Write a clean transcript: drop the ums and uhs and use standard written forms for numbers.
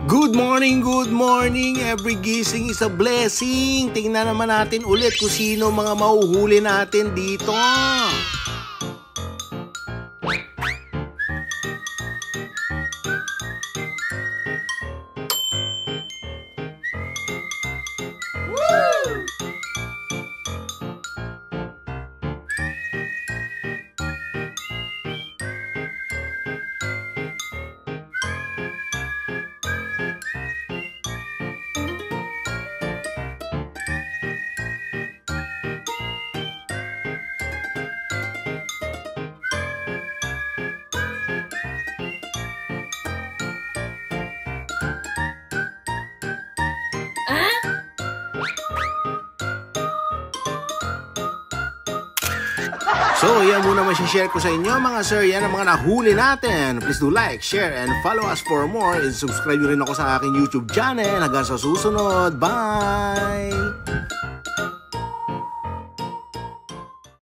Good morning! Every gising is a blessing. Tingnan naman natin ulit kung sino mga mahuhuli natin dito. So, yan muna share ko sa inyo mga sir. Yan ang mga nahuli natin. Please do like, share, and follow us for more. And subscribe nyo rin ako sa aking YouTube channel. Hanggang sa susunod. Bye!